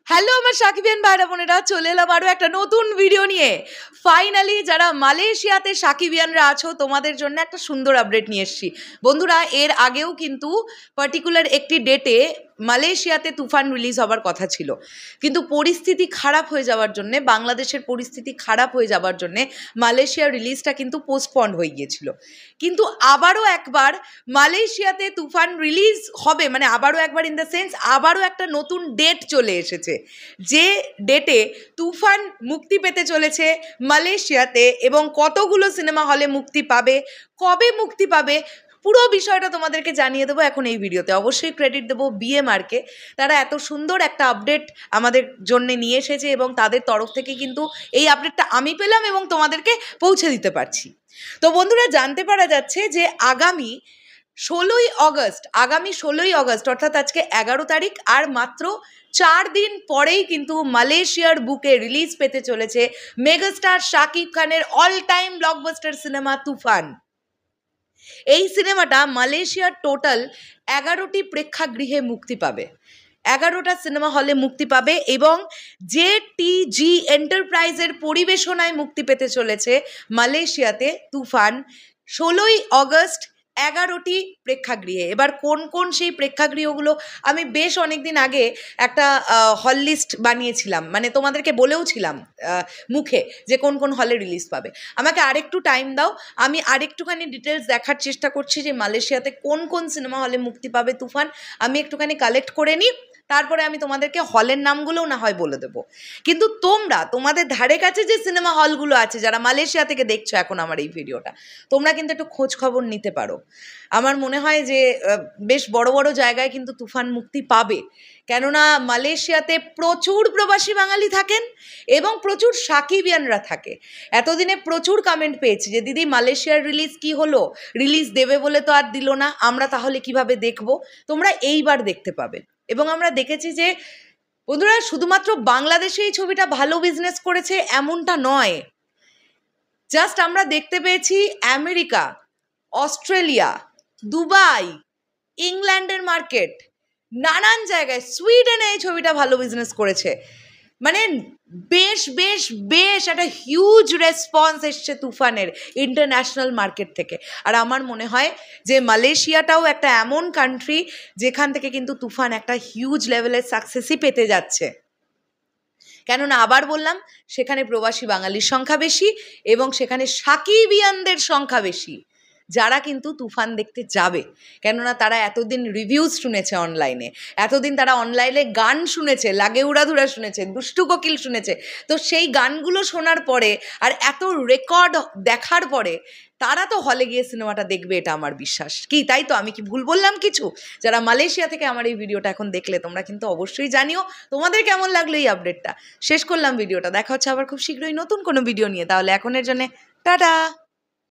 Hello আমার সাকিবিয়ান ভাইরা বোনেরা, চলে এলাম আরও একটা নতুন ভিডিও নিয়ে। ফাইনালি যারা মালয়েশিয়াতে সাকিবিয়ানরা আছো তোমাদের জন্য একটা সুন্দর আপডেট নিয়ে এসেছি বন্ধুরা। এর আগেও কিন্তু পার্টিকুলার একটি ডেটে মালয়েশিয়াতে তুফান রিলিজ হবার কথা ছিল, কিন্তু পরিস্থিতি খারাপ হয়ে যাওয়ার জন্যে, বাংলাদেশের পরিস্থিতি খারাপ হয়ে যাওয়ার জন্যে মালয়েশিয়ার রিলিজটা কিন্তু পোস্টপন্ড হয়ে গিয়েছিল। কিন্তু আবারও একবার মালয়েশিয়াতে তুফান রিলিজ হবে, মানে আবারও একবার ইন দ্য সেন্স আবারও একটা নতুন ডেট চলে এসেছে, যে ডেটে তুফান মুক্তি পেতে চলেছে মালয়েশিয়াতে। এবং কতগুলো সিনেমা হলে মুক্তি পাবে, কবে মুক্তি পাবে, পুরো বিষয়টা তোমাদেরকে জানিয়ে দেবো এখন এই ভিডিওতে। অবশ্যই ক্রেডিট দেবো বিএমআরকে, তারা এত সুন্দর একটা আপডেট আমাদের জন্য নিয়ে এসেছে এবং তাদের তরফ থেকে কিন্তু এই আপডেটটা আমি পেলাম এবং তোমাদেরকে পৌঁছে দিতে পারছি। তো বন্ধুরা, জানতে পারা যাচ্ছে যে আগামী 16ই অগস্ট অর্থাৎ আজকে 11 তারিখ, আর মাত্র 4 দিন পরেই কিন্তু মালয়েশিয়ার বুকে রিলিজ পেতে চলেছে মেগাস্টার শাকিব খানের অল টাইম ব্লকবাস্টার সিনেমা তুফান। এই সিনেমাটা মালয়েশিয়ার টোটাল 11টি প্রেক্ষাগৃহে মুক্তি পাবে, 11টা সিনেমা হলে মুক্তি পাবে এবং জেটিজি এন্টারপ্রাইজের পরিবেশনায় মুক্তি পেতে চলেছে মালয়েশিয়াতে তুফান 16ই অগস্ট 11টি প্রেক্ষাগৃহে। এবার কোন কোন সেই প্রেক্ষাগৃহগুলো, আমি বেশ অনেকদিন আগে একটা হল লিস্ট বানিয়েছিলাম, মানে তোমাদেরকে বলেও ছিলাম মুখে যে কোন কোন হলে রিলিজ পাবে। আমাকে আরেকটু টাইম দাও, আমি আরেকটুখানি ডিটেলস দেখার চেষ্টা করছি যে মালয়েশিয়াতে কোন কোন সিনেমা হলে মুক্তি পাবে তুফান। আমি একটুখানি কালেক্ট করে নিই, তারপরে আমি তোমাদেরকে হলের নামগুলোও না হয় বলে দেবো। কিন্তু তোমরা তোমাদের ধারে কাছে যে সিনেমা হলগুলো আছে, যারা মালয়েশিয়া থেকে দেখছো এখন আমার এই ভিডিওটা, তোমরা কিন্তু একটু খোঁজ খবর নিতে পারো। আমার মনে হয় যে বেশ বড় বড় জায়গায় কিন্তু তুফান মুক্তি পাবে, কেননা মালয়েশিয়াতে প্রচুর প্রবাসী বাঙালি থাকেন এবং প্রচুর সাকিবিয়ানরা থাকে। এতদিনে প্রচুর কমেন্ট পেয়েছি যে দিদি মালয়েশিয়ার রিলিজ কি হলো, রিলিজ দেবে বলে তো আর দিল না, আমরা তাহলে কিভাবে দেখবো। তোমরা এইবার দেখতে পাবে। এবং আমরা দেখেছি যে বন্ধুরা, শুধুমাত্র বাংলাদেশে এই ছবিটা ভালো বিজনেস করেছে এমনটা নয়, জাস্ট আমরা দেখতে পেয়েছি আমেরিকা, অস্ট্রেলিয়া, দুবাই, ইংল্যান্ডের মার্কেট, নানান জায়গায়, সুইডেনে এই ছবিটা ভালো বিজনেস করেছে। মানে বেশ বেশ বেশ একটা হিউজ রেসপন্স এসছে তুফানের ইন্টারন্যাশনাল মার্কেট থেকে। আর আমার মনে হয় যে মালয়েশিয়াটাও একটা এমন কান্ট্রি যেখান থেকে কিন্তু তুফান একটা হিউজ লেভেলের সাকসেসই পেতে যাচ্ছে। কেননা আবার বললাম, সেখানে প্রবাসী বাঙালির সংখ্যা বেশি এবং সেখানে সাকিবিয়ানদের সংখ্যা বেশি, যারা কিন্তু তুফান দেখতে যাবে। কেননা তারা এতদিন রিভিউজ শুনেছে অনলাইনে, এতদিন তারা অনলাইনে গান শুনেছে, লাগে উড়াধুরা শুনেছে, দুষ্টু কোকিল শুনেছে। তো সেই গানগুলো শোনার পরে আর এত রেকর্ড দেখার পরে তারা তো হলে গিয়ে সিনেমাটা দেখবে, এটা আমার বিশ্বাস। কি তাই তো? আমি কি ভুল বললাম কিছু? যারা মালয়েশিয়া থেকে আমার এই ভিডিওটা এখন দেখলে, তোমরা কিন্তু অবশ্যই জানিও তোমাদের কেমন লাগলো এই আপডেটটা। শেষ করলাম ভিডিওটা, দেখা হচ্ছে আবার খুব শীঘ্রই নতুন কোনো ভিডিও নিয়ে। তাহলে এখনের জন্য টাটা।